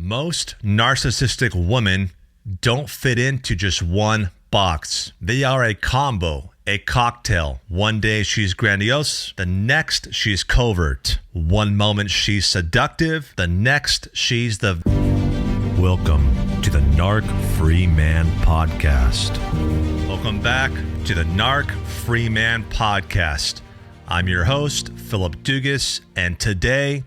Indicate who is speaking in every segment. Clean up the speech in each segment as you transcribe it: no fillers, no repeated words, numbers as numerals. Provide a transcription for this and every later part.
Speaker 1: Most narcissistic women don't fit into just one box. They are a combo, a cocktail. One day she's grandiose, the next she's covert. One moment she's seductive, the next she's the...
Speaker 2: Welcome to the Narc Free Man Podcast.
Speaker 1: Welcome back to the Narc Free Man Podcast. I'm your host, Phillip Dugas, and today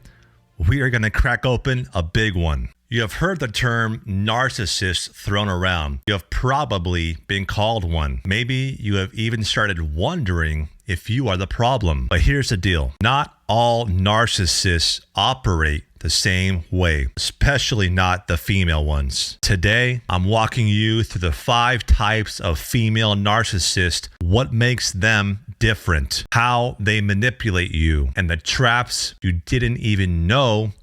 Speaker 1: we are going to crack open a big one. You have heard the term narcissist thrown around. You have probably been called one. Maybe you have even started wondering if you are the problem. But here's the deal. Not all narcissists operate the same way, especially not the female ones. Today, I'm walking you through the 5 types of female narcissists, what makes them different, how they manipulate you, and the traps you didn't even know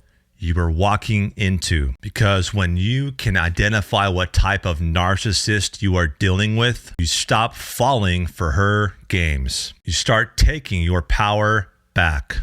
Speaker 1: you were walking into. Because when you can identify what type of narcissist you are dealing with, you stop falling for her games. You start taking your power back.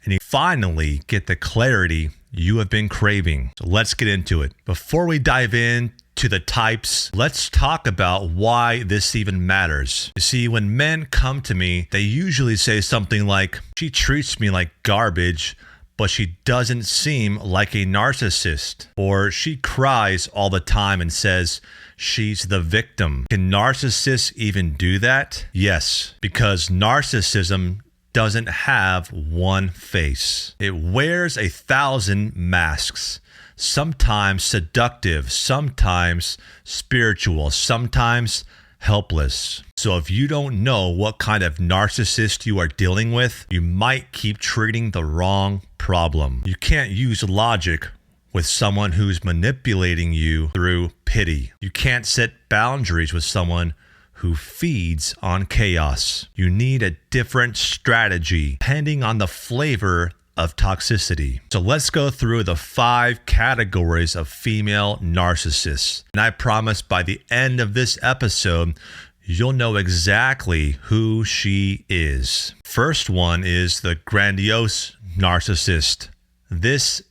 Speaker 1: And you finally get the clarity you have been craving. So let's get into it. Before we dive into the types, let's talk about why this even matters. You see, when men come to me, they usually say something like, "She treats me like garbage, but she doesn't seem like a narcissist." Or she cries all the time and says she's the victim. Can narcissists even do that? Yes, because narcissism doesn't have one face. It wears 1,000 masks. Sometimes seductive, sometimes spiritual, sometimes helpless. So if you don't know what kind of narcissist you are dealing with, you might keep treating the wrong problem. You can't use logic with someone who's manipulating you through pity. You can't set boundaries with someone who feeds on chaos. You need a different strategy depending on the flavor of toxicity. So let's go through the 5 categories of female narcissists. And I promise by the end of this episode, you'll know exactly who she is. First one is the grandiose narcissist. This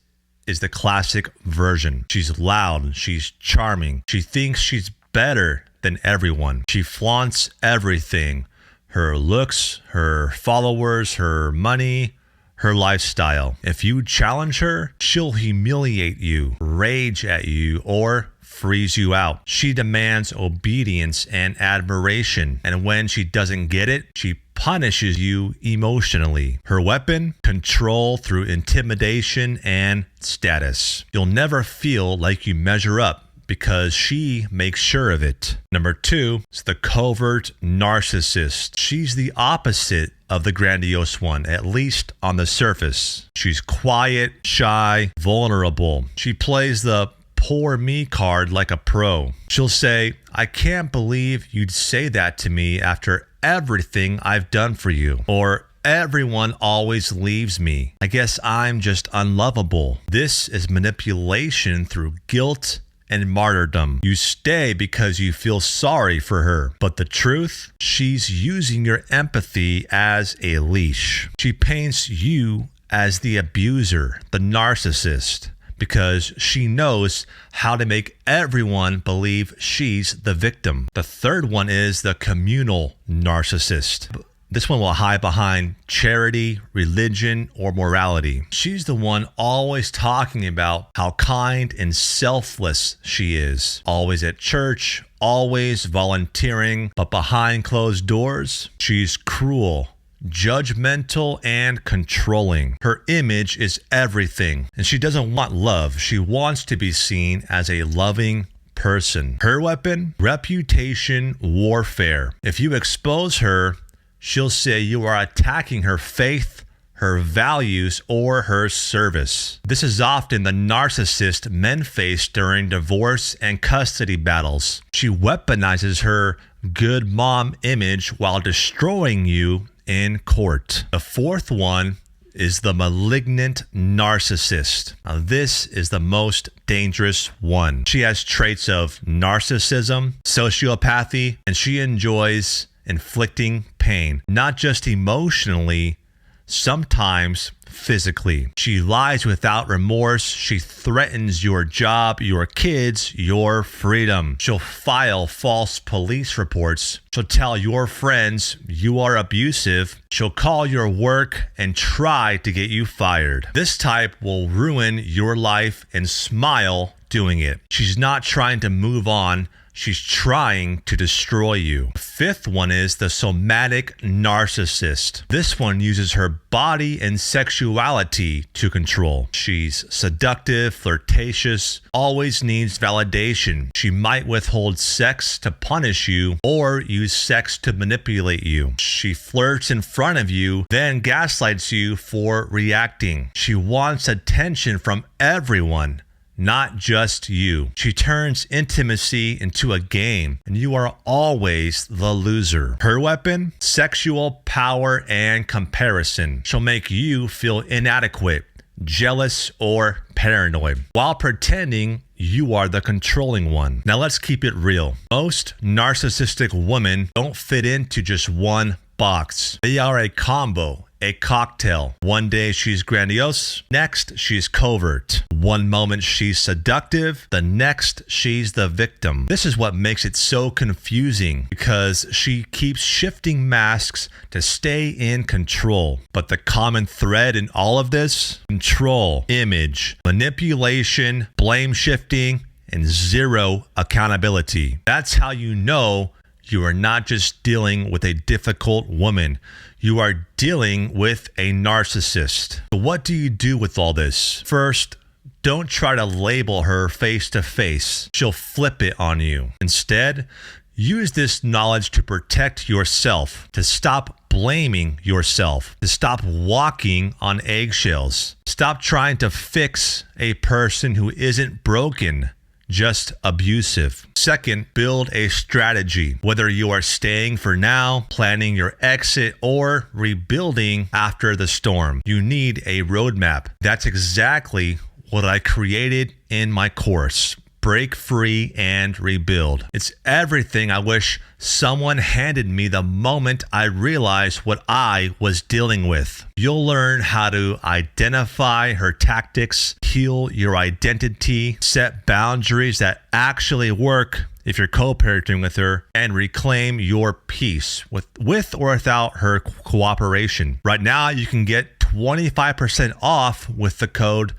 Speaker 1: is the classic version. She's loud, she's charming, she thinks she's better than everyone. She flaunts everything: her looks, her followers, her money, her lifestyle. If you challenge her, she'll humiliate you, rage at you, or freeze you out. She demands obedience and admiration, and when she doesn't get it, she punishes you emotionally. Her weapon? Control through intimidation and status. You'll never feel like you measure up, because she makes sure of it. Number 2 is the covert narcissist. She's the opposite of the grandiose one, at least on the surface. She's quiet, shy, vulnerable. She plays the poor me card like a pro. She'll say, "I can't believe you'd say that to me after everything I've done for you." Or, "Everyone always leaves me. I guess I'm just unlovable." This is manipulation through guilt and martyrdom. You stay because you feel sorry for her. But the truth, she's using your empathy as a leash. She paints you as the abuser, the narcissist, because she knows how to make everyone believe she's the victim. The third one is the communal narcissist. This one will hide behind charity, religion, or morality. She's the one always talking about how kind and selfless she is. Always at church, always volunteering, but behind closed doors, she's cruel, judgmental, and controlling. Her image is everything, and she doesn't want love. She wants to be seen as a loving person. Her weapon? Reputation warfare. If you expose her, she'll say you are attacking her faith, her values, or her service. This is often the narcissist men face during divorce and custody battles. She weaponizes her good mom image while destroying you in court. The fourth one is the malignant narcissist. Now, this is the most dangerous one. She has traits of narcissism, sociopathy, and she enjoys inflicting pain, not just emotionally, sometimes physically. She lies without remorse. She threatens your job, your kids, your freedom. She'll file false police reports. She'll tell your friends you are abusive. She'll call your work and try to get you fired. This type will ruin your life and smile doing it. She's not trying to move on. She's trying to destroy you. The fifth one is the somatic narcissist. This one uses her body and sexuality to control. She's seductive, flirtatious, always needs validation. She might withhold sex to punish you or use sex to manipulate you. She flirts in front of you, then gaslights you for reacting. She wants attention from everyone, not just you. She turns intimacy into a game, and you are always the loser. Her weapon? Sexual power and comparison. She'll make you feel inadequate, jealous, or paranoid, while pretending you are the controlling one. Now let's keep it real. Most narcissistic women don't fit into just one box. They are a combo, a cocktail. One day she's grandiose, next she's covert. One moment she's seductive, the next she's the victim. This is what makes it so confusing, because she keeps shifting masks to stay in control. But the common thread in all of this? Control, image, manipulation, blame shifting, and zero accountability. That's how you know you are not just dealing with a difficult woman. You are dealing with a narcissist. So what do you do with all this? First, don't try to label her face to face. She'll flip it on you. Instead, use this knowledge to protect yourself, to stop blaming yourself, to stop walking on eggshells. Stop trying to fix a person who isn't broken, just abusive. Second, build a strategy. Whether you are staying for now, planning your exit, or rebuilding after the storm, you need a roadmap. That's exactly what I created in my course, Break Free and Rebuild. It's everything I wish someone handed me the moment I realized what I was dealing with. You'll learn how to identify her tactics, heal your identity, set boundaries that actually work if you're co-parenting with her, and reclaim your peace with or without her cooperation. Right now, you can get 25% off with the code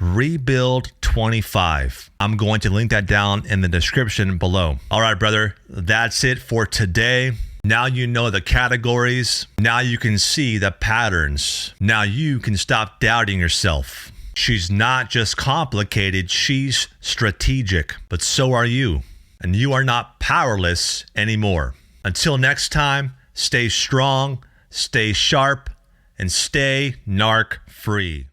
Speaker 1: Rebuild25. I'm going to link that down in the description below. All right, brother, that's it for today. Now you know the categories. Now you can see the patterns. Now you can stop doubting yourself. She's not just complicated, she's strategic, but so are you. And you are not powerless anymore. Until next time, stay strong, stay sharp, and stay narc free.